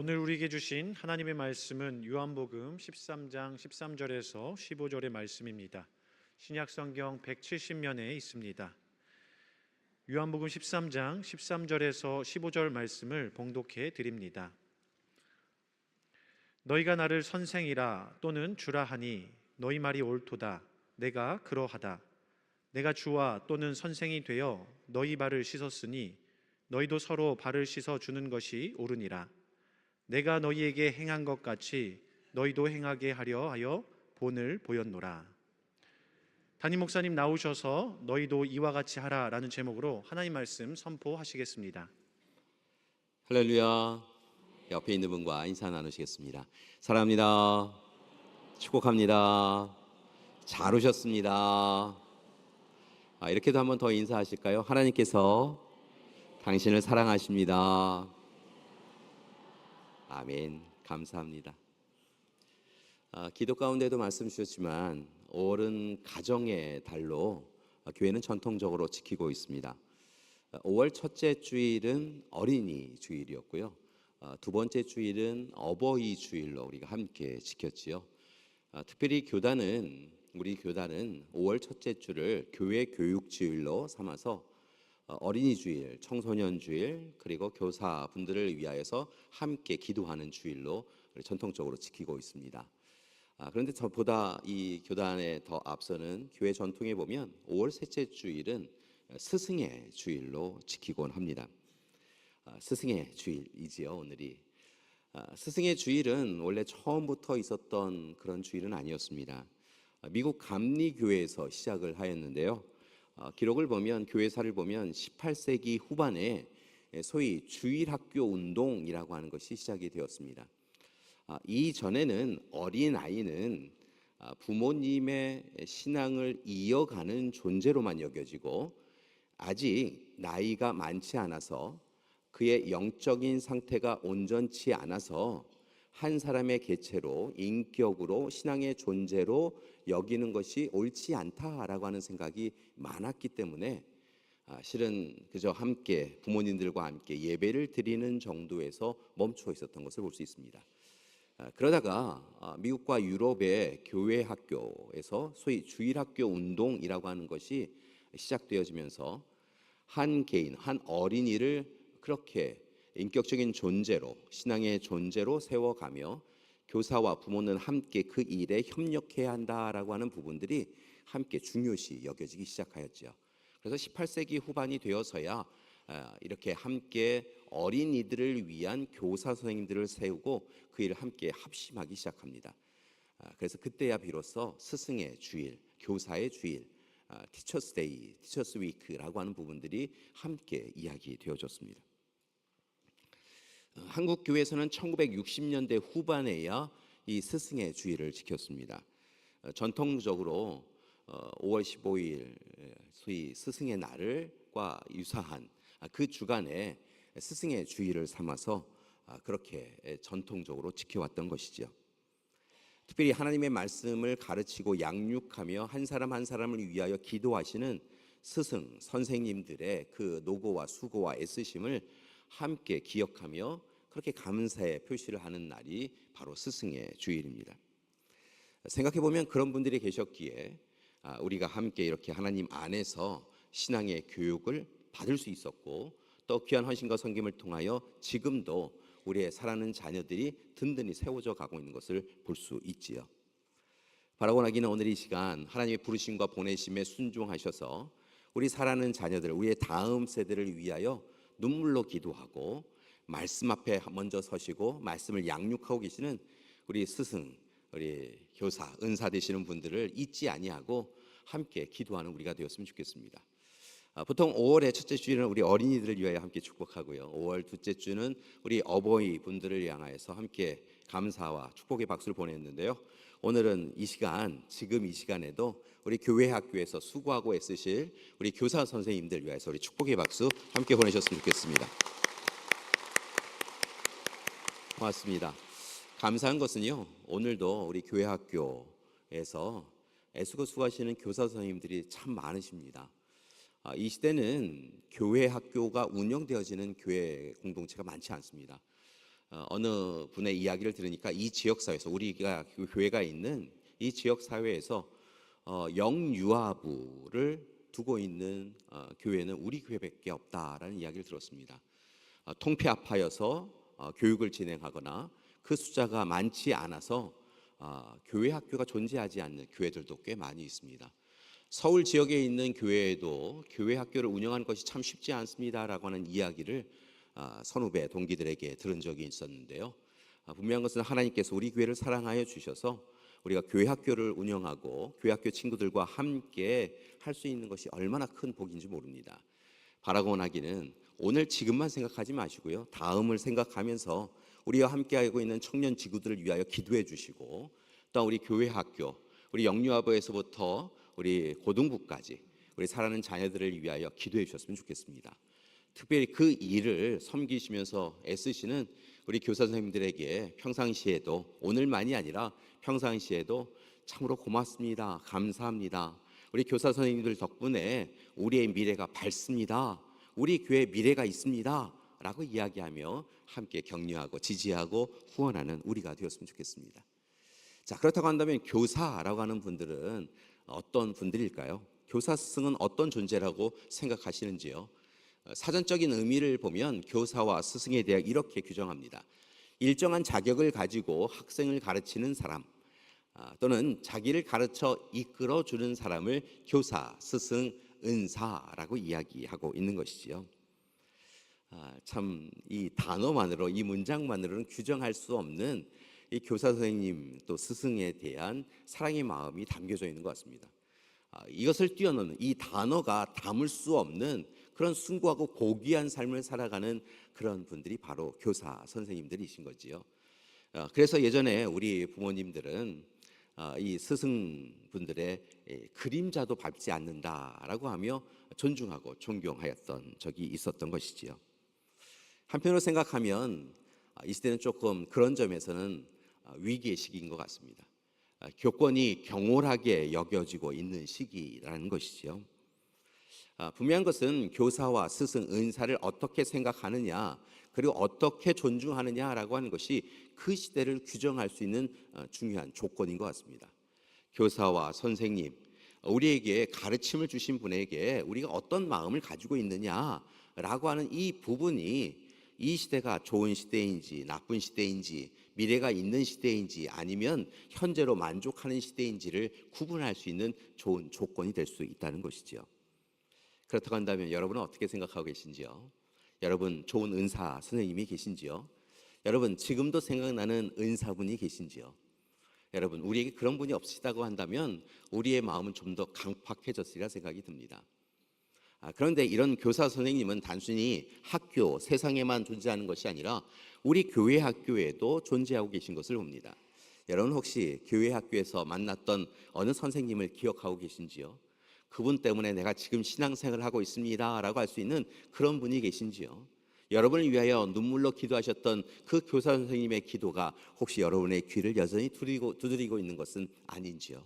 오늘 우리에게 주신 하나님의 말씀은 요한복음 13장 13절에서 15절의 말씀입니다. 신약성경 170면에 있습니다. 요한복음 13장 13절에서 15절 말씀을 봉독해 드립니다. 너희가 나를 선생이라 또는 주라 하니 너희 말이 옳도다. 내가 그러하다. 내가 주와 또는 선생이 되어 너희 발을 씻었으니 너희도 서로 발을 씻어 주는 것이 옳으니라. 내가 너희에게 행한 것 같이 너희도 행하게 하려 하여 본을 보였노라. 담임 목사님 나오셔서 너희도 이와 같이 하라라는 제목으로 하나님 말씀 선포하시겠습니다. 할렐루야. 옆에 있는 분과 인사 나누시겠습니다. 사랑합니다. 축복합니다. 잘 오셨습니다. 이렇게도 한번 더 인사하실까요? 하나님께서 당신을 사랑하십니다. 아멘. 감사합니다. 기도 가운데도 말씀 주셨지만 5월은 가정의 달로 교회는 전통적으로 지키고 있습니다. 5월 첫째 주일은 어린이 주일이었고요. 두 번째 주일은 어버이 주일로 우리가 함께 지켰지요. 특별히 우리 교단은 5월 첫째 주를 교회 교육 주일로 삼아서 어린이 주일, 청소년 주일, 그리고 교사분들을 위하여서 함께 기도하는 주일로 전통적으로 지키고 있습니다. 그런데 저보다 이 교단에 더 앞서는 교회 전통에 보면 5월 셋째 주일은 스승의 주일로 지키곤 합니다. 스승의 주일이지요, 오늘이. 스승의 주일은 원래 처음부터 있었던 그런 주일은 아니었습니다. 미국 감리교회에서 시작을 하였는데요. 기록을 보면, 교회사를 보면 18세기 후반에 소위 주일학교 운동이라고 하는 것이 시작이 되었습니다. 이전에는 어린아이는 부모님의 신앙을 이어가는 존재로만 여겨지고 아직 나이가 많지 않아서 그의 영적인 상태가 온전치 않아서 한 사람의 개체로, 인격으로, 신앙의 존재로 여기는 것이 옳지 않다라고 하는 생각이 많았기 때문에 실은 그저 함께 부모님들과 함께 예배를 드리는 정도에서 멈춰 있었던 것을 볼 수 있습니다. 그러다가 미국과 유럽의 교회 학교에서 소위 주일학교 운동이라고 하는 것이 시작되어지면서 한 개인, 한 어린이를 그렇게 인격적인 존재로, 신앙의 존재로 세워가며 교사와 부모는 함께 그 일에 협력해야 한다라고 하는 부분들이 함께 중요시 여겨지기 시작하였죠. 그래서 18세기 후반이 되어서야 이렇게 함께 어린이들을 위한 교사 선생님들을 세우고 그 일을 함께 합심하기 시작합니다. 그래서 그때야 비로소 스승의 주일, 교사의 주일, 티처스 데이, 티처스 위크라고 하는 부분들이 함께 이야기되어졌습니다. 한국 교회에서는 1960년대 후반에야 이 스승의 주일을 지켰습니다. 전통적으로 5월 15일 소위 스승의 날과 유사한 그 주간에 스승의 주일을 삼아서 그렇게 전통적으로 지켜왔던 것이죠. 특별히 하나님의 말씀을 가르치고 양육하며 한 사람 한 사람을 위하여 기도하시는 스승, 선생님들의 그 노고와 수고와 애쓰심을 함께 기억하며 그렇게 감사의 표시를 하는 날이 바로 스승의 주일입니다. 생각해보면 그런 분들이 계셨기에 우리가 함께 이렇게 하나님 안에서 신앙의 교육을 받을 수 있었고 또 귀한 헌신과 섬김을 통하여 지금도 우리의 사랑하는 자녀들이 든든히 세워져 가고 있는 것을 볼 수 있지요. 바라고 나기는 오늘 이 시간 하나님의 부르심과 보내심에 순종하셔서 우리 사랑하는 자녀들, 우리의 다음 세대를 위하여 눈물로 기도하고 말씀 앞에 먼저 서시고 말씀을 양육하고 계시는 우리 스승, 우리 교사, 은사 되시는 분들을 잊지 아니하고 함께 기도하는 우리가 되었으면 좋겠습니다. 보통 5월의 첫째 주일은 우리 어린이들을 위하여 함께 축복하고요. 5월 둘째 주는 우리 어버이 분들을 향하여서 함께 감사와 축복의 박수를 보냈는데요. 오늘은 이 시간, 지금 이 시간에도 우리 교회 학교에서 수고하고 애쓰실 우리 교사 선생님들 위해서 우리 축복의 박수 함께 보내셨으면 좋겠습니다. 고맙습니다. 감사한 것은요, 오늘도 우리 교회 학교에서 애쓰고 수고하시는 교사 선생님들이 참 많으십니다. 이 시대는 교회 학교가 운영되어지는 교회 공동체가 많지 않습니다. 어느 분의 이야기를 들으니까 이 지역 사회에서 우리가 교회가 있는 이 지역 사회에서 영유아부를 두고 있는 교회는 우리 교회밖에 없다라는 이야기를 들었습니다. 통폐 아파여서 교육을 진행하거나 그 숫자가 많지 않아서 교회 학교가 존재하지 않는 교회들도 꽤 많이 있습니다. 서울 지역에 있는 교회에도 교회 학교를 운영하는 것이 참 쉽지 않습니다라고 하는 이야기를 선후배 동기들에게 들은 적이 있었는데요. 분명한 것은 하나님께서 우리 교회를 사랑하여 주셔서 우리가 교회 학교를 운영하고 교회 학교 친구들과 함께 할 수 있는 것이 얼마나 큰 복인지 모릅니다. 바라고 원하기는 오늘 지금만 생각하지 마시고요. 다음을 생각하면서 우리와 함께하고 있는 청년 지구들을 위하여 기도해 주시고, 또 우리 교회 학교, 우리 영유아부에서부터 우리 고등부까지 우리 사랑하는 자녀들을 위하여 기도해 주셨으면 좋겠습니다. 특별히 그 일을 섬기시면서 애쓰시는 우리 교사 선생님들에게 평상시에도, 오늘만이 아니라 평상시에도 참으로 고맙습니다, 감사합니다, 우리 교사 선생님들 덕분에 우리의 미래가 밝습니다, 우리 교회에 미래가 있습니다 라고 이야기하며 함께 격려하고 지지하고 후원하는 우리가 되었으면 좋겠습니다. 자, 그렇다고 한다면 교사라고 하는 분들은 어떤 분들일까요? 교사 스승은 어떤 존재라고 생각하시는지요? 사전적인 의미를 보면 교사와 스승에 대해 이렇게 규정합니다. 일정한 자격을 가지고 학생을 가르치는 사람, 또는 자기를 가르쳐 이끌어주는 사람을 교사, 스승, 은사라고 이야기하고 있는 것이지요. 참 이 단어만으로, 이 문장만으로는 규정할 수 없는 이 교사 선생님 또 스승에 대한 사랑의 마음이 담겨져 있는 것 같습니다. 이것을 뛰어넘는, 이 단어가 담을 수 없는 그런 숭고하고 고귀한 삶을 살아가는 그런 분들이 바로 교사 선생님들이신 거지요. 그래서 예전에 우리 부모님들은 이 스승분들의 그림자도 밟지 않는다라고 하며 존중하고 존경하였던 적이 있었던 것이지요. 한편으로 생각하면 이 시대는 조금 그런 점에서는 위기의 시기인 것 같습니다. 교권이 경홀하게 여겨지고 있는 시기라는 것이지요. 분명한 것은 교사와 스승, 은사를 어떻게 생각하느냐, 그리고 어떻게 존중하느냐라고 하는 것이 그 시대를 규정할 수 있는 중요한 조건인 것 같습니다. 교사와 선생님, 우리에게 가르침을 주신 분에게 우리가 어떤 마음을 가지고 있느냐라고 하는 이 부분이 이 시대가 좋은 시대인지 나쁜 시대인지, 미래가 있는 시대인지 아니면 현재로 만족하는 시대인지를 구분할 수 있는 좋은 조건이 될 수 있다는 것이죠. 그렇다고 한다면 여러분은 어떻게 생각하고 계신지요? 여러분 좋은 은사 선생님이 계신지요? 여러분 지금도 생각나는 은사분이 계신지요? 여러분 우리에게 그런 분이 없으시다고 한다면 우리의 마음은 좀 더 강팍해졌으리라 생각이 듭니다. 그런데 이런 교사 선생님은 단순히 학교, 세상에만 존재하는 것이 아니라 우리 교회 학교에도 존재하고 계신 것을 봅니다. 여러분 혹시 교회 학교에서 만났던 어느 선생님을 기억하고 계신지요? 그분 때문에 내가 지금 신앙생활을 하고 있습니다 라고 할 수 있는 그런 분이 계신지요? 여러분을 위하여 눈물로 기도하셨던 그 교사 선생님의 기도가 혹시 여러분의 귀를 여전히 두드리고 있는 것은 아닌지요?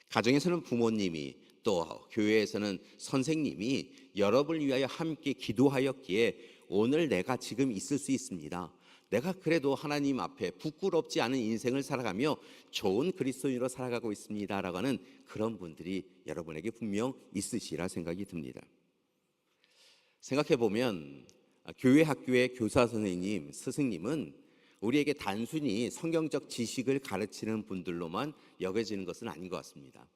가정에서는 부모님이, 또 교회에서는 선생님이 여러분을 위하여 함께 기도하였기에 오늘 내가 지금 있을 수 있습니다. 내가 그래도 하나님 앞에 부끄럽지 않은 인생을 살아가며 좋은 그리스도인으로 살아가고 있습니다라고 하는 그런 분들이 여러분에게 분명 있으시리라 생각이 듭니다. 생각해 보면 교회 학교의 교사 선생님, 스승님은 우리에게 단순히 성경적 지식을 가르치는 분들로만 여겨지는 것은 아닌 것 같습니다.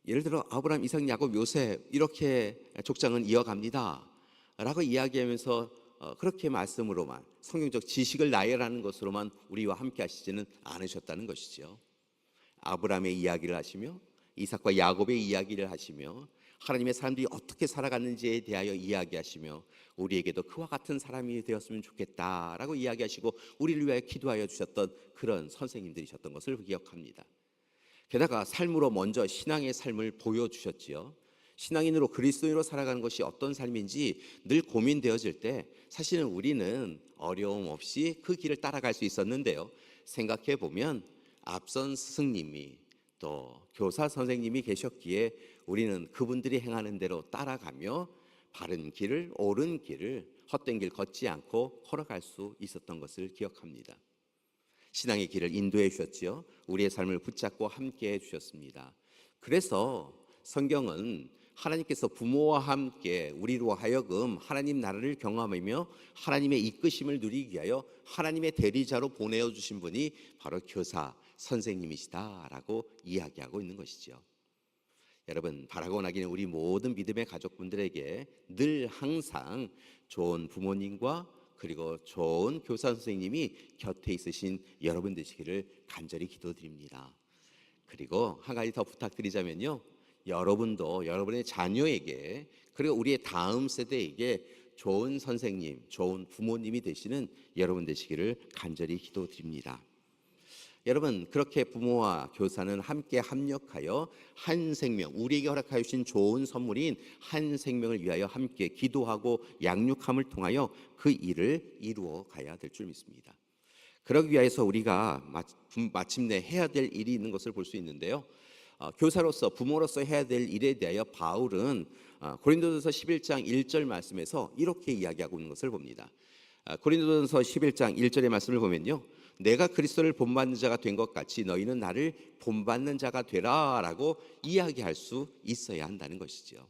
예를 들어 아브라함, 이삭, 야곱, 요셉 이렇게 족장은 이어갑니다 라고 이야기하면서 그렇게 말씀으로만, 성경적 지식을 나열하는 것으로만 우리와 함께 하시지는 않으셨다는 것이죠. 아브라함의 이야기를 하시며 이삭과 야곱의 이야기를 하시며 하나님의 사람들이 어떻게 살아갔는지에 대하여 이야기하시며 우리에게도 그와 같은 사람이 되었으면 좋겠다라고 이야기하시고 우리를 위하여 기도하여 주셨던 그런 선생님들이셨던 것을 기억합니다. 게다가 삶으로 먼저 신앙의 삶을 보여주셨지요. 신앙인으로 그리스도인으로 살아가는 것이 어떤 삶인지 늘 고민되어질 때 사실은 우리는 어려움 없이 그 길을 따라갈 수 있었는데요. 생각해 보면 앞선 스승님이 또 교사 선생님이 계셨기에 우리는 그분들이 행하는 대로 따라가며 바른 길을, 옳은 길을 헛된 길 걷지 않고 걸어갈 수 있었던 것을 기억합니다. 신앙의 길을 인도해 주셨지요. 우리의 삶을 붙잡고 함께 해 주셨습니다. 그래서 성경은 하나님께서 부모와 함께 우리로 하여금 하나님 나라를 경험하며 하나님의 이끄심을 누리기 위하여 하나님의 대리자로 보내주신 분이 바로 교사, 선생님이시다라고 이야기하고 있는 것이죠. 여러분, 바라고 나기는 우리 모든 믿음의 가족분들에게 늘 항상 좋은 부모님과 그리고 좋은 교사 선생님이 곁에 있으신 여러분 되시기를 간절히 기도드립니다. 그리고 한 가지 더 부탁드리자면요, 여러분도 여러분의 자녀에게 그리고 우리의 다음 세대에게 좋은 선생님, 좋은 부모님이 되시는 여러분 되시기를 간절히 기도드립니다. 여러분, 그렇게 부모와 교사는 함께 합력하여 한 생명, 우리에게 허락하여 주신 좋은 선물인 한 생명을 위하여 함께 기도하고 양육함을 통하여 그 일을 이루어 가야 될 줄 믿습니다. 그러기 위해서 우리가 마침내 해야 될 일이 있는 것을 볼 수 있는데요, 교사로서 부모로서 해야 될 일에 대하여 바울은 고린도전서 11장 1절 말씀에서 이렇게 이야기하고 있는 것을 봅니다. 고린도전서 11장 1절의 말씀을 보면요, 내가 그리스도를 본받는 자가 된 것 같이 너희는 나를 본받는 자가 되라라고 이야기할 수 있어야 한다는 것이죠.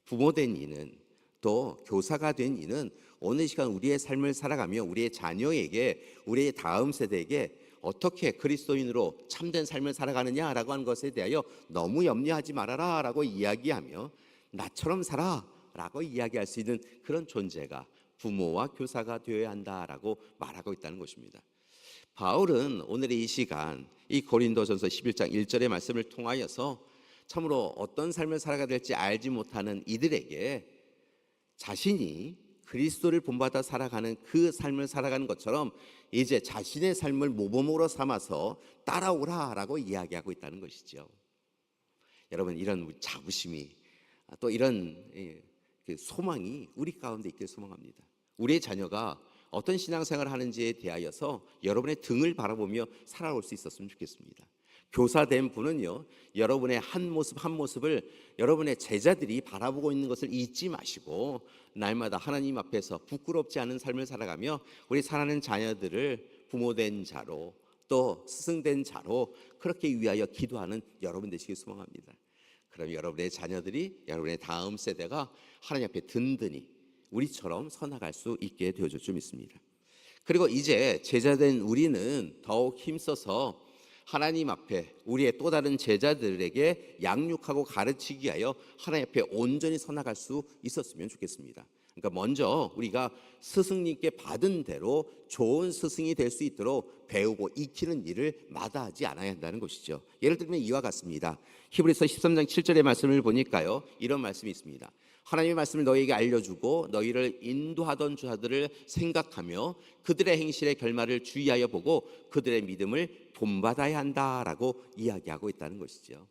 부모된 이는 또 교사가 된 이는 오늘 시간 우리의 삶을 살아가며 우리의 자녀에게, 우리의 다음 세대에게 어떻게 그리스도인으로 참된 삶을 살아가느냐라고 하는 것에 대하여 너무 염려하지 말아라 라고 이야기하며 나처럼 살아라고 이야기할 수 있는 그런 존재가 부모와 교사가 되어야 한다라고 말하고 있다는 것입니다. 바울은 오늘의 이 시간 이 고린도전서 11장 1절의 말씀을 통하여서 참으로 어떤 삶을 살아가야 될지 알지 못하는 이들에게 자신이 그리스도를 본받아 살아가는 그 삶을 살아가는 것처럼 이제 자신의 삶을 모범으로 삼아서 따라오라라고 이야기하고 있다는 것이죠. 여러분, 이런 자부심이 또 이런 소망이 우리 가운데 있길 소망합니다. 우리의 자녀가 어떤 신앙생활을 하는지에 대하여서 여러분의 등을 바라보며 살아올 수 있었으면 좋겠습니다. 교사된 분은요, 여러분의 한 모습 한 모습을 여러분의 제자들이 바라보고 있는 것을 잊지 마시고 날마다 하나님 앞에서 부끄럽지 않은 삶을 살아가며 우리 사랑하는 자녀들을 부모된 자로 또 스승된 자로 그렇게 위하여 기도하는 여러분 되시길 소망합니다. 그럼 여러분의 자녀들이, 여러분의 다음 세대가 하나님 앞에 든든히 우리처럼 서나갈 수 있게 되어줄 줄 믿습니다. 그리고 이제 제자된 우리는 더욱 힘써서 하나님 앞에 우리의 또 다른 제자들에게 양육하고 가르치기 위하여 하나님 앞에 온전히 서나갈 수 있었으면 좋겠습니다. 그러니까 먼저 우리가 스승님께 받은 대로 좋은 스승이 될 수 있도록 배우고 익히는 일을 마다하지 않아야 한다는 것이죠. 예를 들면 이와 같습니다. 히브리서 13장 7절의 말씀을 보니까요, 이런 말씀이 있습니다. 하나님의 말씀을 너희에게 알려주고 너희를 인도하던 자들을 생각하며 그들의 행실의 결말을 주의하여 보고 그들의 믿음을 본받아야 한다라고 이야기하고 있다는 것이죠.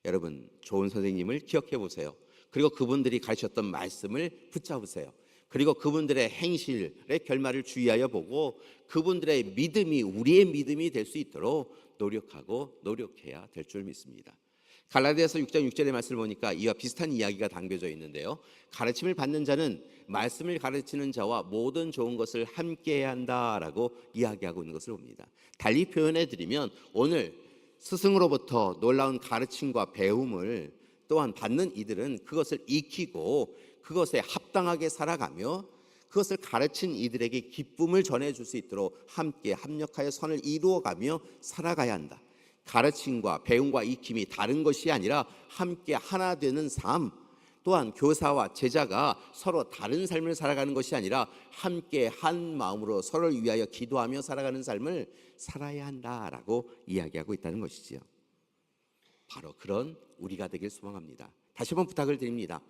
여러분, 좋은 선생님을 기억해 보세요. 그리고 그분들이 가르쳤던 말씀을 붙잡으세요. 그리고 그분들의 행실의 결말을 주의하여 보고 그분들의 믿음이 우리의 믿음이 될 수 있도록 노력하고 노력해야 될 줄 믿습니다. 갈라디아서 6장 6절의 말씀을 보니까 이와 비슷한 이야기가 담겨져 있는데요, 가르침을 받는 자는 말씀을 가르치는 자와 모든 좋은 것을 함께해야 한다라고 이야기하고 있는 것을 봅니다. 달리 표현해 드리면 오늘 스승으로부터 놀라운 가르침과 배움을 또한 받는 이들은 그것을 익히고 그것에 합당하게 살아가며 그것을 가르친 이들에게 기쁨을 전해줄 수 있도록 함께 합력하여 선을 이루어가며 살아가야 한다. 가르침과 배움과 익힘이 다른 것이 아니라 함께 하나 되는 삶, 또한 교사와 제자가 서로 다른 삶을 살아가는 것이 아니라 함께 한 마음으로 서로를 위하여 기도하며 살아가는 삶을 살아야 한다라고 이야기하고 있다는 것이지요. 바로 그런 우리가 되길 소망합니다. 다시 한번 부탁을 드립니다.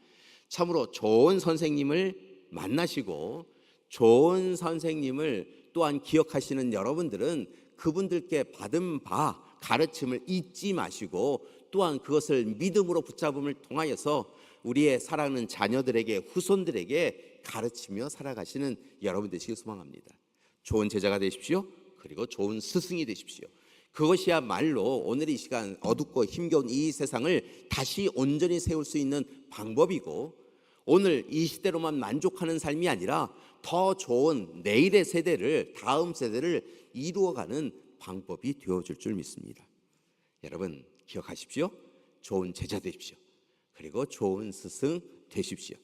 참으로 좋은 선생님을 만나시고 좋은 선생님을 또한 기억하시는 여러분들은 그분들께 받은 바 가르침을 잊지 마시고 또한 그것을 믿음으로 붙잡음을 통하여서 우리의 사랑하는 자녀들에게, 후손들에게 가르치며 살아가시는 여러분 되시길 소망합니다. 좋은 제자가 되십시오. 그리고 좋은 스승이 되십시오. 그것이야말로 오늘 이 시간 어둡고 힘겨운 이 세상을 다시 온전히 세울 수 있는 방법이고 오늘 이 시대로만 만족하는 삶이 아니라 더 좋은 내일의 세대를, 다음 세대를 이루어가는 방법이 되어줄 줄 믿습니다. 여러분 기억하십시오. 좋은 제자 되십시오. 그리고 좋은 스승 되십시오.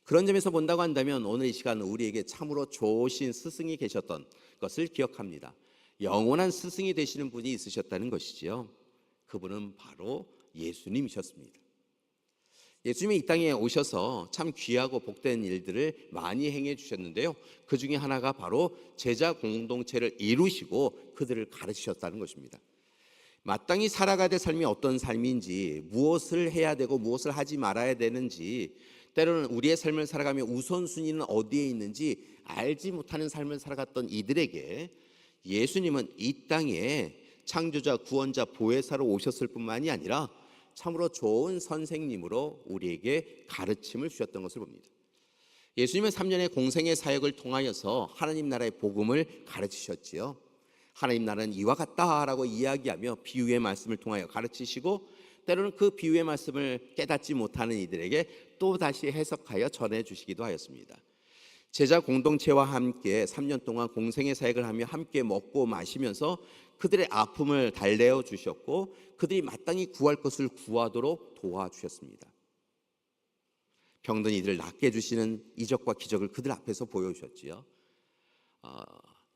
그런 점에서 본다고 한다면 오늘 이 시간 우리에게 참으로 좋으신 스승이 계셨던 것을 기억합니다. 영원한 스승이 되시는 분이 있으셨다는 것이지요. 그분은 바로 예수님이셨습니다. 예수님이 이 땅에 오셔서 참 귀하고 복된 일들을 많이 행해 주셨는데요. 그 중에 하나가 바로 제자 공동체를 이루시고 그들을 가르치셨다는 것입니다. 마땅히 살아가야 될 삶이 어떤 삶인지, 무엇을 해야 되고 무엇을 하지 말아야 되는지, 때로는 우리의 삶을 살아가며 우선순위는 어디에 있는지 알지 못하는 삶을 살아갔던 이들에게 예수님은 이 땅에 창조자, 구원자, 보혜사로 오셨을 뿐만이 아니라 참으로 좋은 선생님으로 우리에게 가르침을 주셨던 것을 봅니다. 예수님은 3년의 공생의 사역을 통하여서 하나님 나라의 복음을 가르치셨지요. 하나님 나라는 이와 같다라고 이야기하며 비유의 말씀을 통하여 가르치시고, 때로는 그 비유의 말씀을 깨닫지 못하는 이들에게 또 다시 해석하여 전해주시기도 하였습니다. 제자 공동체와 함께 3년 동안 공생의 사역을 하며 함께 먹고 마시면서 그들의 아픔을 달래어 주셨고, 그들이 마땅히 구할 것을 구하도록 도와주셨습니다. 병든 이들을 낫게 해주시는 이적과 기적을 그들 앞에서 보여주셨지요.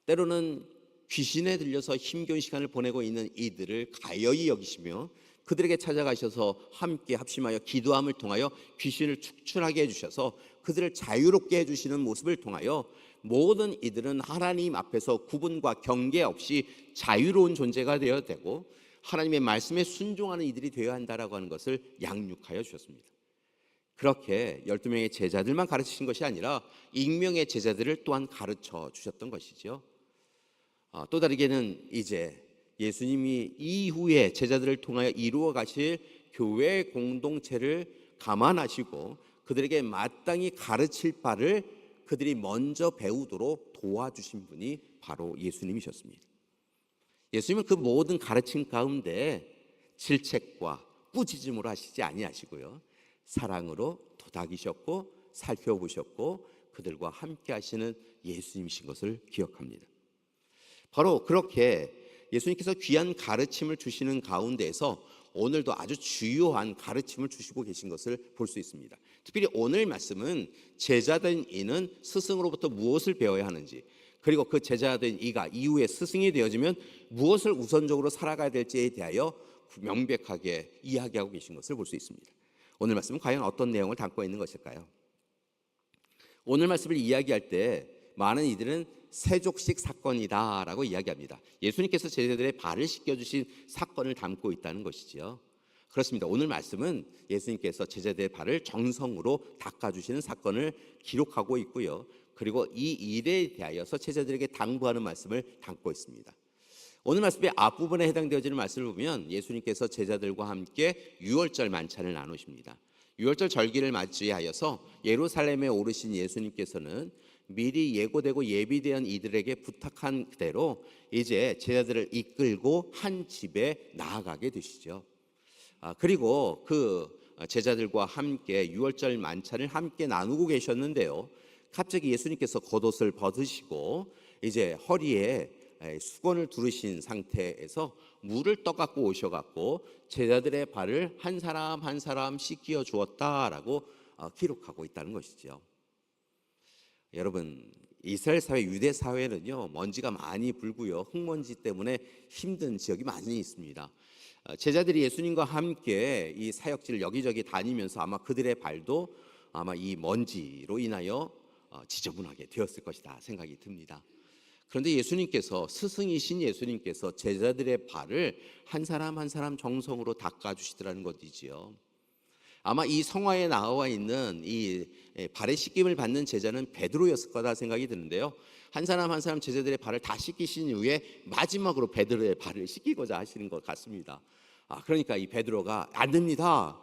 때로는 귀신에 들려서 힘겨운 시간을 보내고 있는 이들을 가여이 여기시며 그들에게 찾아가셔서 함께 합심하여 기도함을 통하여 귀신을 축출하게 해주셔서 그들을 자유롭게 해주시는 모습을 통하여 모든 이들은 하나님 앞에서 구분과 경계 없이 자유로운 존재가 되어야 되고 하나님의 말씀에 순종하는 이들이 되어야 한다라고 하는 것을 양육하여 주셨습니다. 그렇게 12명의 제자들만 가르치신 것이 아니라 익명의 제자들을 또한 가르쳐 주셨던 것이죠. 또 다르게는 이제 예수님이 이후에 제자들을 통하여 이루어 가실 교회 공동체를 감안하시고 그들에게 마땅히 가르칠 바를 그들이 먼저 배우도록 도와주신 분이 바로 예수님이셨습니다. 예수님은 그 모든 가르침 가운데 질책과 꾸짖음으로 하시지 아니하시고요, 사랑으로 도닥이셨고 살펴보셨고 그들과 함께 하시는 예수님이신 것을 기억합니다. 바로 그렇게 예수님께서 귀한 가르침을 주시는 가운데에서 오늘도 아주 주요한 가르침을 주시고 계신 것을 볼 수 있습니다. 특별히 오늘 말씀은 제자된 이는 스승으로부터 무엇을 배워야 하는지, 그리고 그 제자된 이가 이후에 스승이 되어지면 무엇을 우선적으로 살아가야 될지에 대하여 명백하게 이야기하고 계신 것을 볼 수 있습니다. 오늘 말씀은 과연 어떤 내용을 담고 있는 것일까요? 오늘 말씀을 이야기할 때 많은 이들은 세족식 사건이다라고 이야기합니다. 예수님께서 제자들의 발을 씻겨주신 사건을 담고 있다는 것이지요. 그렇습니다. 오늘 말씀은 예수님께서 제자들의 발을 정성으로 닦아주시는 사건을 기록하고 있고요, 그리고 이 일에 대하여서 제자들에게 당부하는 말씀을 담고 있습니다. 오늘 말씀의 앞부분에 해당되어지는 말씀을 보면 예수님께서 제자들과 함께 유월절 만찬을 나누십니다. 유월절 절기를 맞이하여서 예루살렘에 오르신 예수님께서는 미리 예고되고 예비된 이들에게 부탁한 그대로 이제 제자들을 이끌고 한 집에 나아가게 되시죠. 그리고 그 제자들과 함께 유월절 만찬을 함께 나누고 계셨는데요, 갑자기 예수님께서 겉옷을 벗으시고 이제 허리에 수건을 두르신 상태에서 물을 떠갖고 오셔갖고 제자들의 발을 한 사람 한 사람 씻겨 주었다라고 기록하고 있다는 것이죠. 여러분, 이스라엘 사회, 유대 사회는요 먼지가 많이 불고요, 흙먼지 때문에 힘든 지역이 많이 있습니다. 제자들이 예수님과 함께 이 사역지를 여기저기 다니면서 아마 그들의 발도 아마 이 먼지로 인하여 지저분하게 되었을 것이다 생각이 듭니다. 그런데 예수님께서, 스승이신 예수님께서 제자들의 발을 한 사람 한 사람 정성으로 닦아주시더라는 것이지요. 아마 이 성화에 나와 있는 이 발의 씻김을 받는 제자는 베드로였을 거다 생각이 드는데요, 한 사람 한 사람 제자들의 발을 다 씻기신 이후에 마지막으로 베드로의 발을 씻기고자 하시는 것 같습니다. 그러니까 이 베드로가 안 됩니다.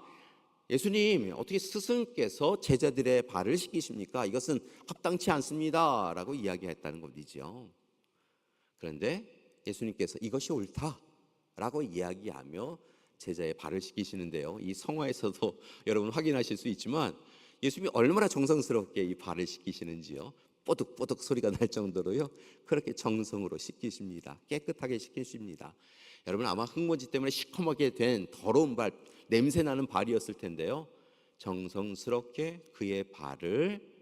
예수님, 어떻게 스승께서 제자들의 발을 씻기십니까? 이것은 합당치 않습니다 라고 이야기했다는 것이죠. 그런데 예수님께서 이것이 옳다라고 이야기하며 제자의 발을 씻기시는데요, 이 성화에서도 여러분 확인하실 수 있지만 예수님이 얼마나 정성스럽게 이 발을 씻기시는지요. 뽀득뽀득 소리가 날 정도로요. 그렇게 정성으로 씻기십니다. 깨끗하게 씻기십니다. 여러분 아마 흙먼지 때문에 시커멓게 된 더러운 발, 냄새나는 발이었을 텐데요. 정성스럽게 그의 발을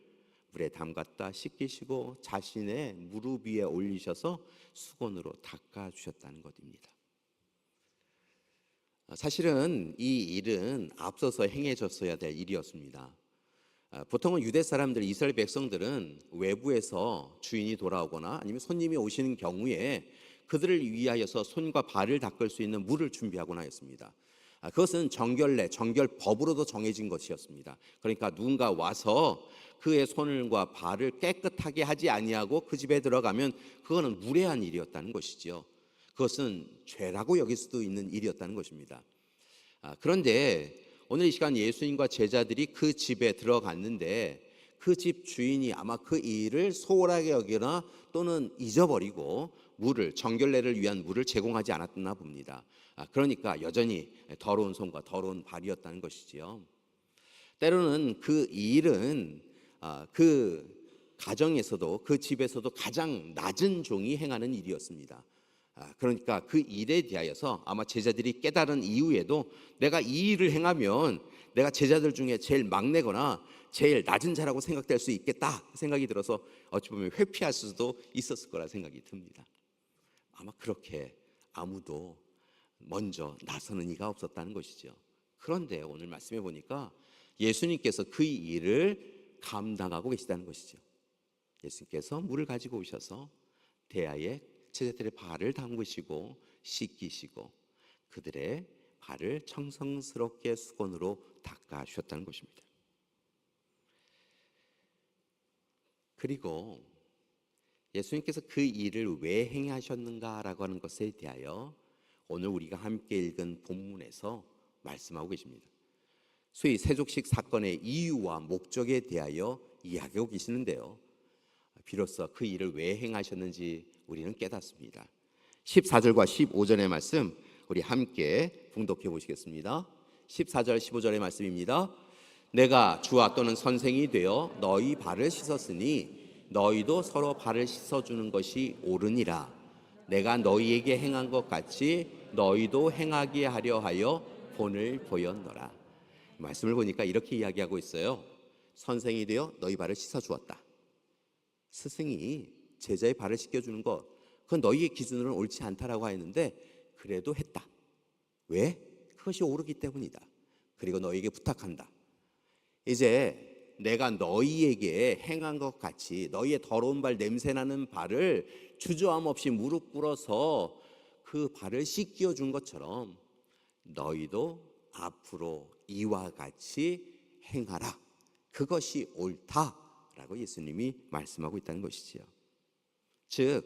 물에 담갔다 씻기시고 자신의 무릎 위에 올리셔서 수건으로 닦아주셨다는 것입니다. 사실은 이 일은 앞서서 행해졌어야 될 일이었습니다. 보통은 유대 사람들, 이스라엘 백성들은 외부에서 주인이 돌아오거나 아니면 손님이 오시는 경우에 그들을 위하여서 손과 발을 닦을 수 있는 물을 준비하거나 했습니다. 그것은 정결례, 정결법으로도 정해진 것이었습니다. 그러니까 누군가 와서 그의 손과 발을 깨끗하게 하지 아니하고 그 집에 들어가면 그거는 무례한 일이었다는 것이지요. 그것은 죄라고 여길 수도 있는 일이었다는 것입니다. 그런데 오늘 이 시간 예수님과 제자들이 그 집에 들어갔는데 그 집 주인이 아마 그 일을 소홀하게 여기나 또는 잊어버리고 물을, 정결례를 위한 물을 제공하지 않았나 봅니다. 그러니까 여전히 더러운 손과 더러운 발이었다는 것이지요. 때로는 그 일은 그 가정에서도 그 집에서도 가장 낮은 종이 행하는 일이었습니다. 그러니까 그 일에 대하여서 아마 제자들이 깨달은 이후에도 내가 이 일을 행하면 내가 제자들 중에 제일 막내거나 제일 낮은 자라고 생각될 수 있겠다 생각이 들어서 어찌 보면 회피할 수도 있었을 거라 생각이 듭니다. 아마 그렇게 아무도 먼저 나서는 이가 없었다는 것이죠. 그런데 오늘 말씀해 보니까 예수님께서 그 일을 감당하고 계시다는 것이죠. 예수님께서 물을 가지고 오셔서 대야에 제자들의 발을 담그시고 씻기시고 그들의 발을 청성스럽게 수건으로 닦아 주셨다는 것입니다. 그리고 예수님께서 그 일을 왜 행하셨는가라고 하는 것에 대하여 오늘 우리가 함께 읽은 본문에서 말씀하고 계십니다. 소위 세족식 사건의 이유와 목적에 대하여 이야기하고 계시는데요. 비로소 그 일을 왜 행하셨는지 우리는 깨닫습니다. 14절과 15절의 말씀 우리 함께 봉독해 보시겠습니다. 14절 15절의 말씀입니다. 내가 주와 또는 선생이 되어 너희 발을 씻었으니 너희도 서로 발을 씻어주는 것이 옳으니라. 내가 너희에게 행한 것 같이 너희도 행하게 하려 하여 본을 보였노라. 말씀을 보니까 이렇게 이야기하고 있어요. 선생이 되어 너희 발을 씻어주었다. 스승이 제자의 발을 씻겨주는 것, 그건 너희의 기준으로는 옳지 않다라고 했는데 그래도 했다. 왜? 그것이 옳기 때문이다. 그리고 너희에게 부탁한다. 이제 내가 너희에게 행한 것 같이 너희의 더러운 발, 냄새나는 발을 주저함 없이 무릎 꿇어서 그 발을 씻겨 준 것처럼 너희도 앞으로 이와 같이 행하라. 그것이 옳다라고 예수님이 말씀하고 있다는 것이지요. 즉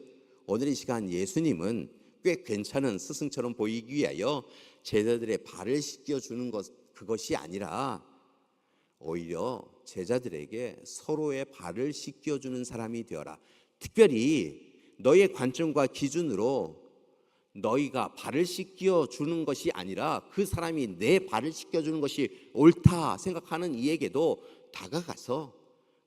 오늘 이 시간 예수님은 꽤 괜찮은 스승처럼 보이기 위하여 제자들의 발을 씻겨주는 것, 그것이 아니라 오히려 제자들에게 서로의 발을 씻겨주는 사람이 되어라. 특별히 너의 관점과 기준으로 너희가 발을 씻겨주는 것이 아니라 그 사람이 내 발을 씻겨주는 것이 옳다 생각하는 이에게도 다가가서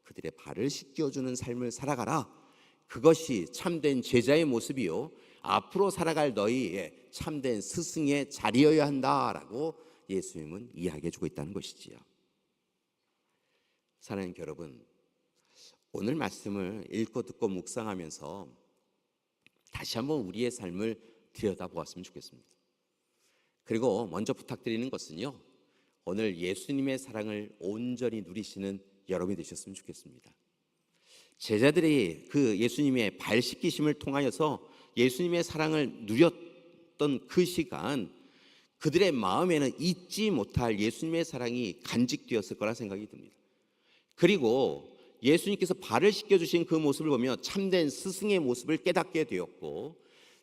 그들의 발을 씻겨주는 삶을 살아가라. 그것이 참된 제자의 모습이요 앞으로 살아갈 너희의 참된 스승의 자리여야 한다라고 예수님은 이야기해 주고 있다는 것이지요. 사랑하는 여러분, 오늘 말씀을 읽고 듣고 묵상하면서 다시 한번 우리의 삶을 들여다보았으면 좋겠습니다. 그리고 먼저 부탁드리는 것은요, 오늘 예수님의 사랑을 온전히 누리시는 여러분이 되셨으면 좋겠습니다. 제자들이 그 예수님의 발 씻기심을 통하여서 예수님의 사랑을 누렸던 그 시간, 그들의 마음에는 잊지 못할 예수님의 사랑이 간직되었을 거라 생각이 듭니다. 그리고 예수님께서 발을 씻겨주신 그 모습을 보며 참된 스승의 모습을 깨닫게 되었고,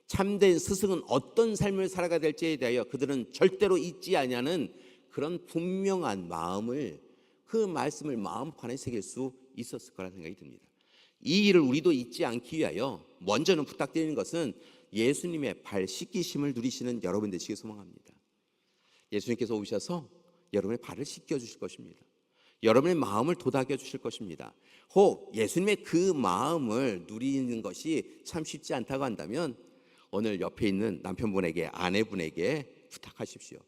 참된 스승은 어떤 삶을 살아가야 될지에 대하여 그들은 절대로 잊지 아니하는 그런 분명한 마음을, 그 말씀을 마음판에 새길 수 있었을 거라 생각이 듭니다. 이 일을 우리도 잊지 않기 위하여 먼저는 부탁드리는 것은 예수님의 발 씻기심을 누리시는 여러분 되시길 소망합니다. 예수님께서 오셔서 여러분의 발을 씻겨 주실 것입니다. 여러분의 마음을 도닥여 주실 것입니다. 혹 예수님의 그 마음을 누리는 것이 참 쉽지 않다고 한다면 오늘 옆에 있는 남편분에게, 아내분에게 부탁하십시오.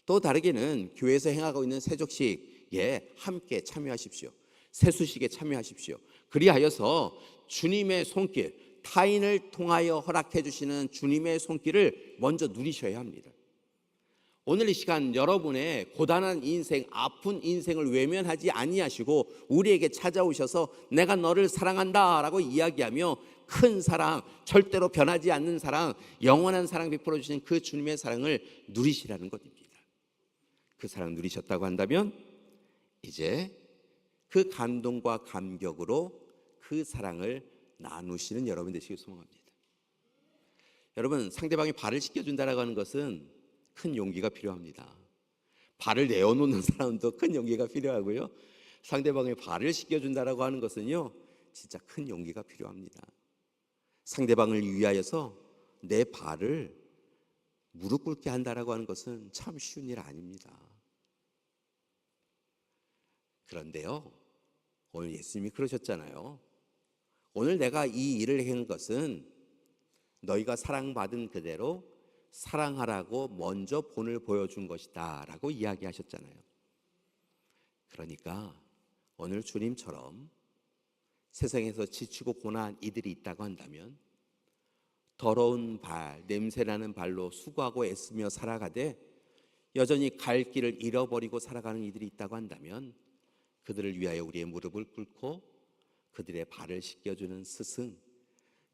또 다르게는 교회에서 행하고 있는 세족식에 함께 참여하십시오. 세수식에 참여하십시오. 그리하여서 주님의 손길, 타인을 통하여 허락해 주시는 주님의 손길을 먼저 누리셔야 합니다. 오늘 이 시간 여러분의 고단한 인생, 아픈 인생을 외면하지 아니하시고 우리에게 찾아오셔서 내가 너를 사랑한다 라고 이야기하며 큰 사랑, 절대로 변하지 않는 사랑, 영원한 사랑 베풀어 주신 그 주님의 사랑을 누리시라는 것입니다. 그 사랑 누리셨다고 한다면 이제 그 감동과 감격으로 그 사랑을 나누시는 여러분 되시길 소망합니다. 여러분, 상대방이 발을 씻겨준다라고 하는 것은 큰 용기가 필요합니다. 발을 내어놓는 사람도 큰 용기가 필요하고요. 상대방의 발을 씻겨준다라고 하는 것은요, 진짜 큰 용기가 필요합니다. 상대방을 위하여서 내 발을 무릎 꿇게 한다라고 하는 것은 참 쉬운 일 아닙니다. 그런데요, 오늘 예수님이 그러셨잖아요. 오늘 내가 이 일을 한 것은 너희가 사랑받은 그대로 사랑하라고 먼저 본을 보여준 것이다 라고 이야기하셨잖아요. 그러니까 오늘 주님처럼 세상에서 지치고 고난한 이들이 있다고 한다면 더러운 발, 냄새나는 발로 수고하고 애쓰며 살아가되 여전히 갈 길을 잃어버리고 살아가는 이들이 있다고 한다면 그들을 위하여 우리의 무릎을 꿇고 그들의 발을 씻겨주는 스승,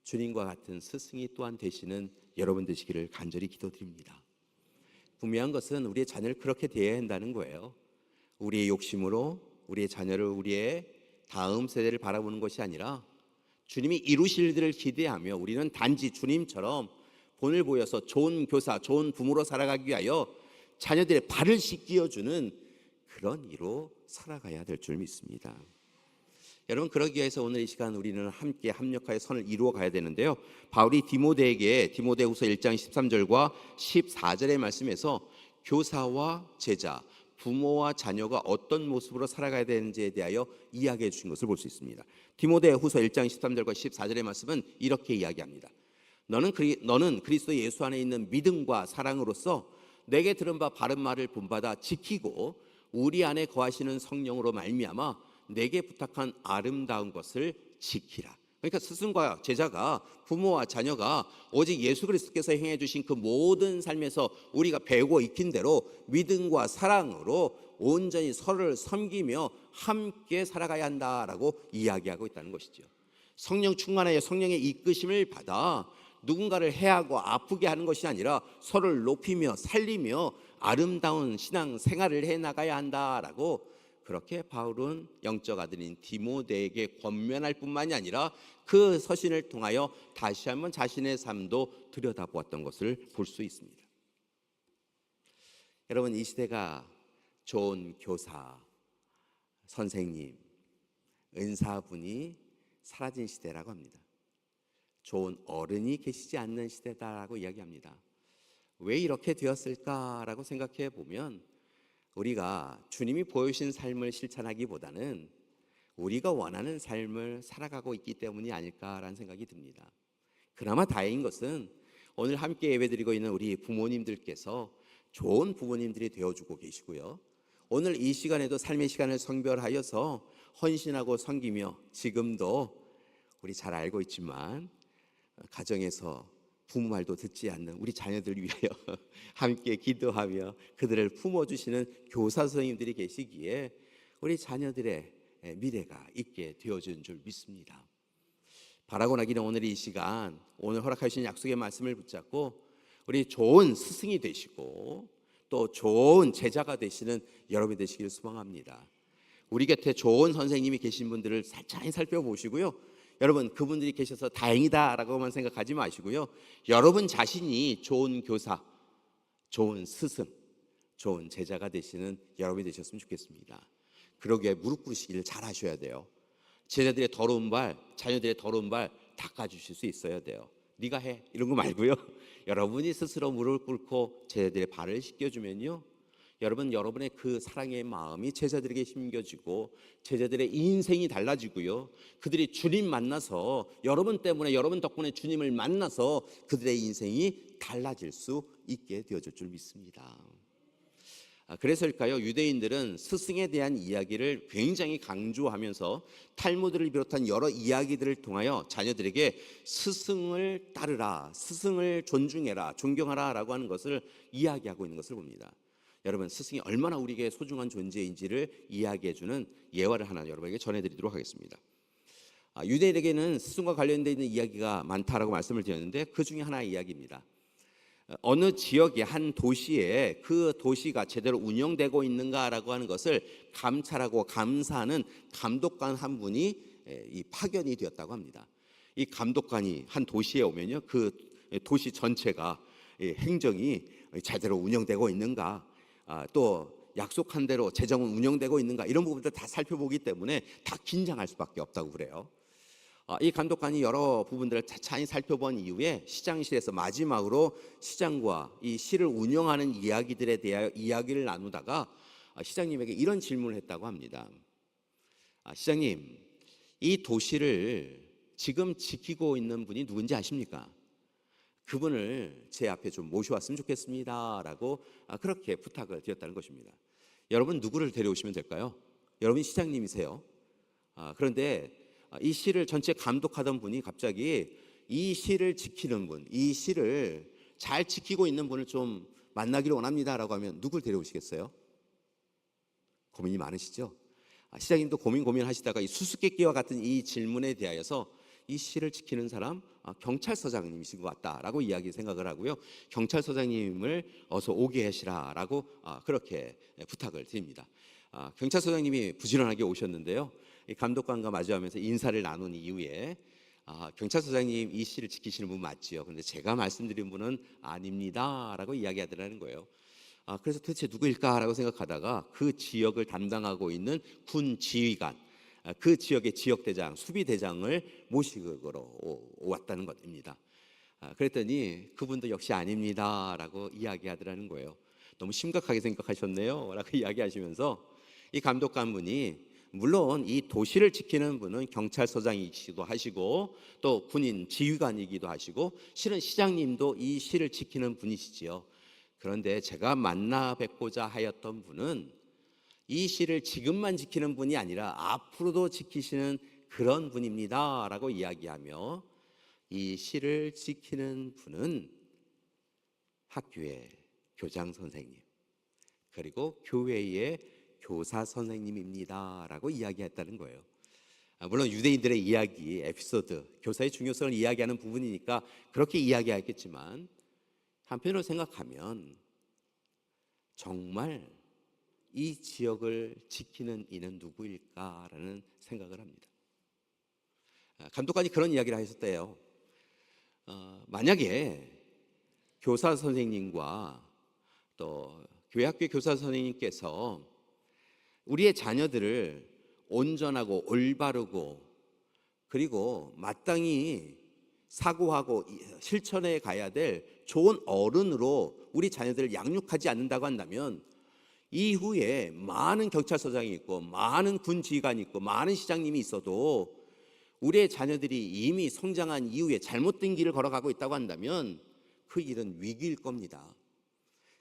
주님과 같은 스승이 또한 되시는 여러분 되시기를 간절히 기도드립니다. 분명한 것은 우리의 자녀를 그렇게 대해야 한다는 거예요. 우리의 욕심으로 우리의 자녀를, 우리의 다음 세대를 바라보는 것이 아니라 주님이 이루실 일들을 기대하며 우리는 단지 주님처럼 본을 보여서 좋은 교사, 좋은 부모로 살아가기 위하여 자녀들의 발을 씻겨주는 그런 이로 살아가야 될 줄 믿습니다. 여러분, 그러기 위해서 오늘 이 시간 우리는 함께 합력하여 선을 이루어 가야 되는데요. 바울이 디모데에게 디모데후서 1장 13절과 14절의 말씀에서 교사와 제자, 부모와 자녀가 어떤 모습으로 살아가야 되는지에 대하여 이야기해 주신 것을 볼 수 있습니다. 디모데후서 1장 13절과 14절의 말씀은 이렇게 이야기합니다. 너는 그리스도 예수 안에 있는 믿음과 사랑으로서 내게 들은 바 바른 말을 본받아 지키고 우리 안에 거하시는 성령으로 말미암아 내게 부탁한 아름다운 것을 지키라. 그러니까 스승과 제자가, 부모와 자녀가 오직 예수 그리스도께서 행해 주신 그 모든 삶에서 우리가 배우고 익힌 대로 믿음과 사랑으로 온전히 서로를 섬기며 함께 살아가야 한다라고 이야기하고 있다는 것이죠. 성령 충만하여 성령의 이끄심을 받아 누군가를 해하고 아프게 하는 것이 아니라 서로를 높이며 살리며 아름다운 신앙 생활을 해나가야 한다라고 그렇게 바울은 영적 아들인 디모데에게 권면할 뿐만이 아니라 그 서신을 통하여 다시 한번 자신의 삶도 들여다보았던 것을 볼 수 있습니다. 여러분, 이 시대가 좋은 교사, 선생님, 은사분이 사라진 시대라고 합니다. 좋은 어른이 계시지 않는 시대다라고 이야기합니다. 왜 이렇게 되었을까라고 생각해 보면 우리가 주님이 보여주신 삶을 실천하기보다는 우리가 원하는 삶을 살아가고 있기 때문이 아닐까라는 생각이 듭니다. 그나마 다행인 것은 오늘 함께 예배드리고 있는 우리 부모님들께서 좋은 부모님들이 되어주고 계시고요. 오늘 이 시간에도 삶의 시간을 성별하여서 헌신하고 섬기며 지금도 우리 잘 알고 있지만 가정에서 부모 말도 듣지 않는 우리 자녀들 위하여 함께 기도하며 그들을 품어주시는 교사 선생님들이 계시기에 우리 자녀들의 미래가 있게 되어준 줄 믿습니다. 바라고 나기는 오늘 이 시간, 오늘 허락하신 약속의 말씀을 붙잡고 우리 좋은 스승이 되시고 또 좋은 제자가 되시는 여러분이 되시기를 소망합니다. 우리 곁에 좋은 선생님이 계신 분들을 살짝 살펴보시고요. 여러분, 그분들이 계셔서 다행이다라고만 생각하지 마시고요. 여러분 자신이 좋은 교사, 좋은 스승, 좋은 제자가 되시는 여러분이 되셨으면 좋겠습니다. 그러기에 무릎 꿇으시기를 잘 하셔야 돼요. 제자들의 더러운 발, 자녀들의 더러운 발 닦아주실 수 있어야 돼요. 네가 해 이런 거 말고요. 여러분이 스스로 무릎을 꿇고 제자들의 발을 씻겨주면요, 여러분의 그 사랑의 마음이 제자들에게 심겨지고 제자들의 인생이 달라지고요. 그들이 주님 만나서 여러분 때문에, 여러분 덕분에 주님을 만나서 그들의 인생이 달라질 수 있게 되어질 줄 믿습니다. 그래서일까요? 유대인들은 스승에 대한 이야기를 굉장히 강조하면서 탈무드를 비롯한 여러 이야기들을 통하여 자녀들에게 스승을 따르라, 스승을 존중해라, 존경하라 라고 하는 것을 이야기하고 있는 것을 봅니다. 여러분, 스승이 얼마나 우리에게 소중한 존재인지를 이야기해주는 예화를 하나 여러분에게 전해드리도록 하겠습니다. 유대인에게는 스승과 관련되어 있는 이야기가 많다라고 말씀을 드렸는데 그 중에 하나의 이야기입니다. 어느 지역의 한 도시에 그 도시가 제대로 운영되고 있는가라고 하는 것을 감찰하고 감사하는 감독관 한 분이 파견이 되었다고 합니다. 이 감독관이 한 도시에 오면요, 그 도시 전체가 행정이 제대로 운영되고 있는가, 또 약속한 대로 재정은 운영되고 있는가, 이런 부분들 다 살펴보기 때문에 다 긴장할 수밖에 없다고 그래요. 이 감독관이 여러 부분들을 차차히 살펴본 이후에 시장실에서 마지막으로 시장과 이 시를 운영하는 이야기들에 대하여 이야기를 나누다가 시장님에게 이런 질문을 했다고 합니다. 시장님, 이 도시를 지금 지키고 있는 분이 누군지 아십니까? 그분을 제 앞에 좀 모셔왔으면 좋겠습니다 라고 그렇게 부탁을 드렸다는 것입니다. 여러분, 누구를 데려오시면 될까요? 여러분이 시장님이세요. 그런데 이 시를 전체 감독하던 분이 갑자기 이 시를 지키는 분, 이 시를 잘 지키고 있는 분을 좀 만나기를 원합니다라고 하면 누굴 데려오시겠어요? 고민이 많으시죠? 시장님도 고민하시다가 이 수수께끼와 같은 이 질문에 대하여서 이 시를 지키는 사람, 경찰서장님이신 것 같다라고 생각을 하고요. 경찰서장님을 어서 오게 하시라라고 그렇게 부탁을 드립니다. 경찰서장님이 부지런하게 오셨는데요. 이 감독관과 마주하면서 인사를 나눈 이후에 경찰서장님, 이 시를 지키시는 분 맞지요? 그런데 제가 말씀드린 분은 아닙니다라고 이야기하더라는 거예요. 그래서 도대체 누구일까라고 생각하다가 그 지역을 담당하고 있는 군 지휘관, 그 지역의 지역대장, 수비대장을 모시고 왔다는 것입니다. 그랬더니 그분도 역시 아닙니다라고 이야기하더라는 거예요. 너무 심각하게 생각하셨네요 라고 이야기하시면서 이 감독관분이 물론 이 도시를 지키는 분은 경찰서장이기도 하시고 또 군인 지휘관이기도 하시고 실은 시장님도 이 시를 지키는 분이시지요. 그런데 제가 만나 뵙고자 하였던 분은 이 시를 지금만 지키는 분이 아니라 앞으로도 지키시는 그런 분입니다 라고 이야기하며 이 시를 지키는 분은 학교의 교장 선생님 그리고 교회의 교사 선생님입니다 라고 이야기했다는 거예요. 물론 유대인들의 이야기, 에피소드, 교사의 중요성을 이야기하는 부분이니까 그렇게 이야기했겠지만 한편으로 생각하면 정말 이 지역을 지키는 이는 누구일까라는 생각을 합니다. 감독관이 그런 이야기를 하셨대요. 만약에 교사 선생님과 또 교회학교 교사 선생님께서 우리의 자녀들을 온전하고 올바르고 그리고 마땅히 사고하고 실천해 가야 될 좋은 어른으로 우리 자녀들을 양육하지 않는다고 한다면 이후에 많은 경찰서장이 있고 많은 군 지휘관이 있고 많은 시장님이 있어도 우리의 자녀들이 이미 성장한 이후에 잘못된 길을 걸어가고 있다고 한다면 그 일은 위기일 겁니다.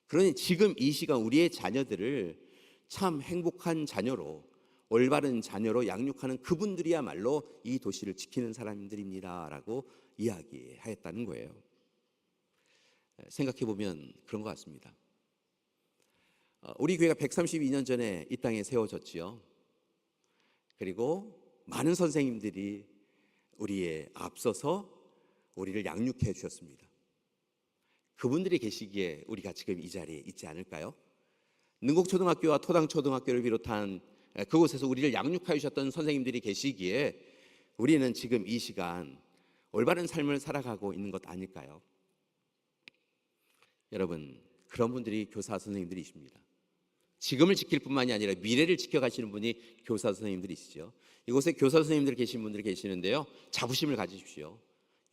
그러니 지금 이 시간 우리의 자녀들을 참 행복한 자녀로 올바른 자녀로 양육하는 그분들이야말로 이 도시를 지키는 사람들입니다라고 이야기하였다는 거예요. 생각해 보면 그런 것 같습니다. 우리 교회가 132년 전에 이 땅에 세워졌지요. 그리고 많은 선생님들이 우리에 앞서서 우리를 양육해 주셨습니다. 그분들이 계시기에 우리가 지금 이 자리에 있지 않을까요? 능곡초등학교와 토당초등학교를 비롯한 그곳에서 우리를 양육하여 주셨던 선생님들이 계시기에 우리는 지금 이 시간 올바른 삶을 살아가고 있는 것 아닐까요? 여러분, 그런 분들이 교사 선생님들이십니다. 지금을 지킬 뿐만이 아니라 미래를 지켜가시는 분이 교사 선생님들이시죠. 이곳에 교사 선생님들 계신 분들이 계시는데요, 자부심을 가지십시오.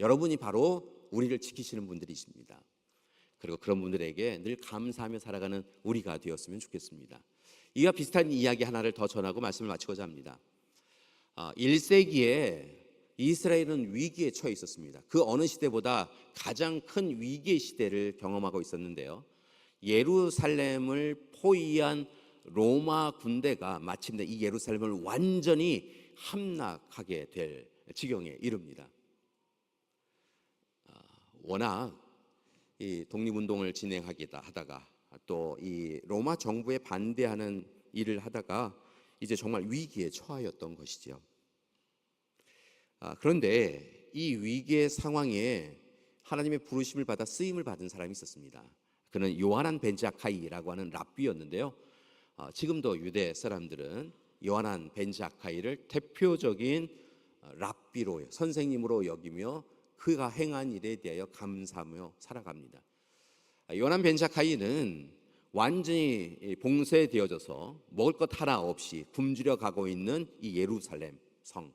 여러분이 바로 우리를 지키시는 분들이십니다. 그리고 그런 분들에게 늘 감사하며 살아가는 우리가 되었으면 좋겠습니다. 이와 비슷한 이야기 하나를 더 전하고 말씀을 마치고자 합니다. 1세기에 이스라엘은 위기에 처해 있었습니다. 그 어느 시대보다 가장 큰 위기의 시대를 경험하고 있었는데요. 예루살렘을 포위한 로마 군대가 마침내 이 예루살렘을 완전히 함락하게 될 지경에 이릅니다. 워낙 이 독립운동을 진행하기다 하다가 또 이 로마 정부에 반대하는 일을 하다가 이제 정말 위기에 처하였던 것이죠. 그런데 이 위기의 상황에 하나님의 부르심을 받아 쓰임을 받은 사람이 있었습니다. 그는 요하난 벤 자카이라고 하는 랍비였는데요. 지금도 유대 사람들은 요하난 벤 자카이를 대표적인 랍비로 선생님으로 여기며 그가 행한 일에 대하여 감사하며 살아갑니다. 요하난 벤 자카이는 완전히 봉쇄되어져서 먹을 것 하나 없이 굶주려 가고 있는 이 예루살렘 성,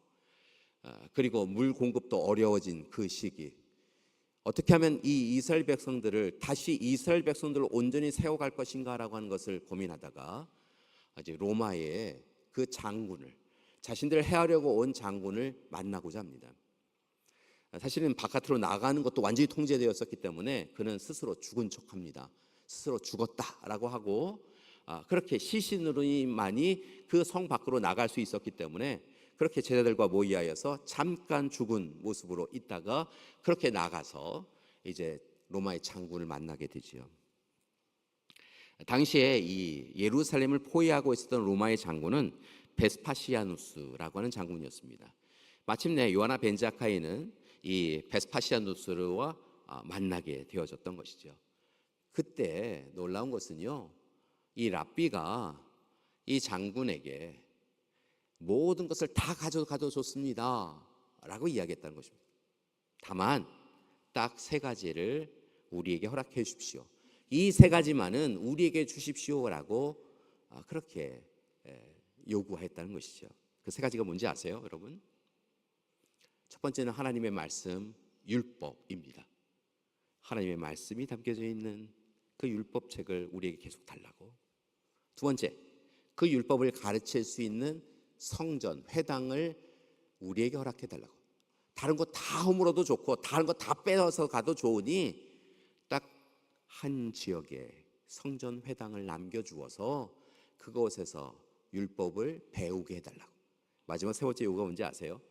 그리고 물 공급도 어려워진 그 시기, 어떻게 하면 이 이스라엘 백성들을 다시 이스라엘 백성들을 온전히 세워갈 것인가라고 하는 것을 고민하다가 이제 로마의 그 장군을, 자신들을 해하려고 온 장군을 만나고자 합니다. 사실은 바깥으로 나가는 것도 완전히 통제되었었기 때문에 그는 스스로 죽은 척합니다. 스스로 죽었다라고 하고, 그렇게 시신으로만이 그 성 밖으로 나갈 수 있었기 때문에 그렇게 제자들과 모의하여서 잠깐 죽은 모습으로 있다가 그렇게 나가서 이제 로마의 장군을 만나게 되지요. 당시에 이 예루살렘을 포위하고 있었던 로마의 장군은 베스파시아누스라고 하는 장군이었습니다. 마침내 요하나 벤 자카이는 이 베스파시아누스와 만나게 되어졌던 것이죠. 그때 놀라운 것은요, 이 랍비가 이 장군에게 모든 것을 다 가져가도 좋습니다 라고 이야기했다는 것입니다. 다만 딱 세 가지를 우리에게 허락해 주십시오, 이 세 가지만은 우리에게 주십시오라고 그렇게 요구했다는 것이죠. 그 세 가지가 뭔지 아세요, 여러분? 첫 번째는 하나님의 말씀, 율법입니다. 하나님의 말씀이 담겨져 있는 그 율법책을 우리에게 계속 달라고. 두 번째, 그 율법을 가르칠 수 있는 성전, 회당을 우리에게 허락해 달라고. 다른 거 다 허물어도 좋고 다른 거 다 빼서 가도 좋으니 딱 한 지역에 성전, 회당을 남겨주어서 그곳에서 율법을 배우게 해달라고. 마지막 세 번째 요구가 뭔지 아세요?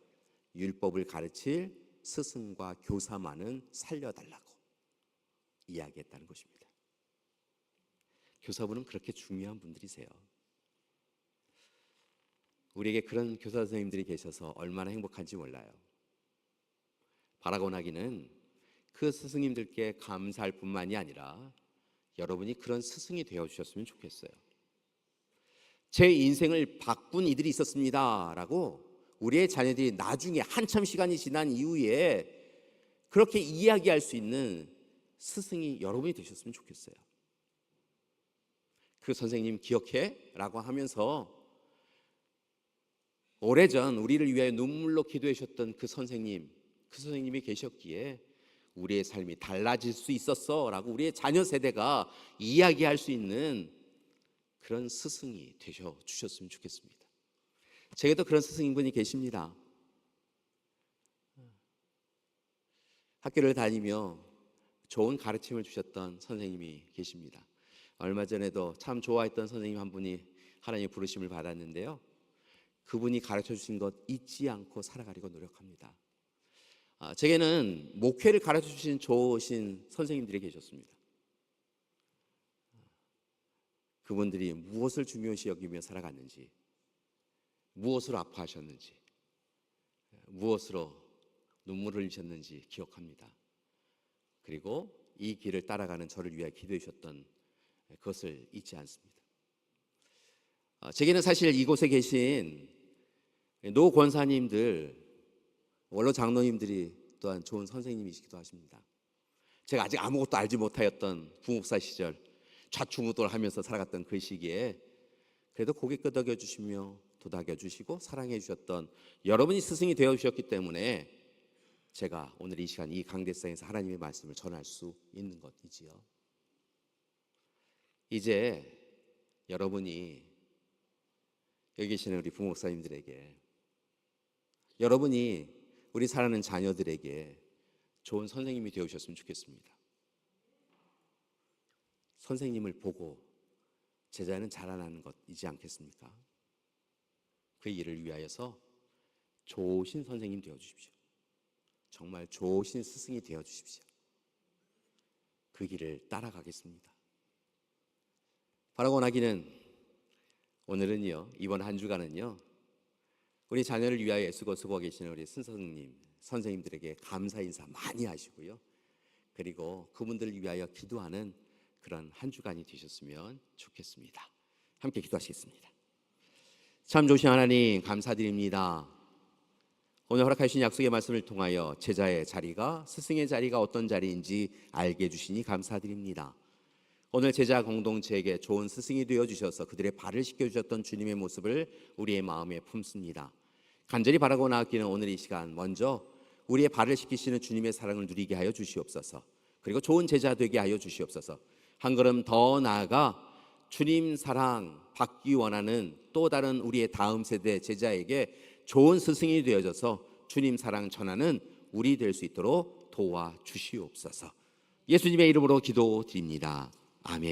율법을 가르칠 스승과 교사만은 살려달라고 이야기했다는 것입니다. 교사분은 그렇게 중요한 분들이세요. 우리에게 그런 교사 선생님들이 계셔서 얼마나 행복한지 몰라요. 바라고 나기는 그 스승님들께 감사할 뿐만이 아니라 여러분이 그런 스승이 되어주셨으면 좋겠어요. 제 인생을 바꾼 이들이 있었습니다 라고 우리의 자녀들이 나중에 한참 시간이 지난 이후에 그렇게 이야기할 수 있는 스승이 여러분이 되셨으면 좋겠어요. 그 선생님 기억해? 라고 하면서 오래전 우리를 위하여 눈물로 기도해 주셨던 그 선생님이 계셨기에 우리의 삶이 달라질 수 있었어 라고 우리의 자녀 세대가 이야기할 수 있는 그런 스승이 되셔 주셨으면 좋겠습니다. 제게도 그런 스승님분이 계십니다. 학교를 다니며 좋은 가르침을 주셨던 선생님이 계십니다. 얼마 전에도 참 좋아했던 선생님 한 분이 하나님의 부르심을 받았는데요, 그분이 가르쳐 주신 것 잊지 않고 살아가려고 노력합니다. 제게는 목회를 가르쳐 주신 좋으신 선생님들이 계셨습니다. 그분들이 무엇을 중요시 여기며 살아갔는지, 무엇으로 아파하셨는지, 무엇으로 눈물을 흘리셨는지 기억합니다. 그리고 이 길을 따라가는 저를 위하여 기도해 주셨던 그것을 잊지 않습니다. 제게는 사실 이곳에 계신 노 권사님들, 원로 장로님들이 또한 좋은 선생님이시기도 하십니다. 제가 아직 아무것도 알지 못하였던 부목사 시절 좌충우돌하면서 살아갔던 그 시기에 그래도 고개 끄덕여 주시며 도닥여 주시고 사랑해 주셨던 여러분이 스승이 되어 주셨기 때문에 제가 오늘 이 시간 이 강대상에서 하나님의 말씀을 전할 수 있는 것이지요. 이제 여러분이 여기 계시는 우리 부목사님들에게, 여러분이 우리 사랑하는 자녀들에게 좋은 선생님이 되어주셨으면 좋겠습니다. 선생님을 보고 제자는 자라나는 것이지 않겠습니까? 그 일을 위하여서 좋으신 선생님 되어주십시오. 정말 좋으신 스승이 되어주십시오. 그 길을 따라가겠습니다. 바라고 나기는 오늘은요, 이번 한 주간은요, 우리 자녀를 위하여 애쓰고 수고 계시는 우리 선생님, 선생님들에게 감사 인사 많이 하시고요. 그리고 그분들을 위하여 기도하는 그런 한 주간이 되셨으면 좋겠습니다. 함께 기도하시겠습니다. 참 좋으신 하나님, 감사드립니다. 오늘 허락하신 약속의 말씀을 통하여 제자의 자리가, 스승의 자리가 어떤 자리인지 알게 해주시니 감사드립니다. 오늘 제자 공동체에게 좋은 스승이 되어주셔서 그들의 발을 씻겨주셨던 주님의 모습을 우리의 마음에 품습니다. 간절히 바라고 나아가기는 오늘 이 시간 먼저 우리의 발을 씻기시는 주님의 사랑을 누리게 하여 주시옵소서. 그리고 좋은 제자 되게 하여 주시옵소서. 한 걸음 더 나아가 주님 사랑 받기 원하는 또 다른 우리의 다음 세대 제자에게 좋은 스승이 되어져서 주님 사랑 전하는 우리 될 수 있도록 도와주시옵소서. 예수님의 이름으로 기도드립니다. 아멘.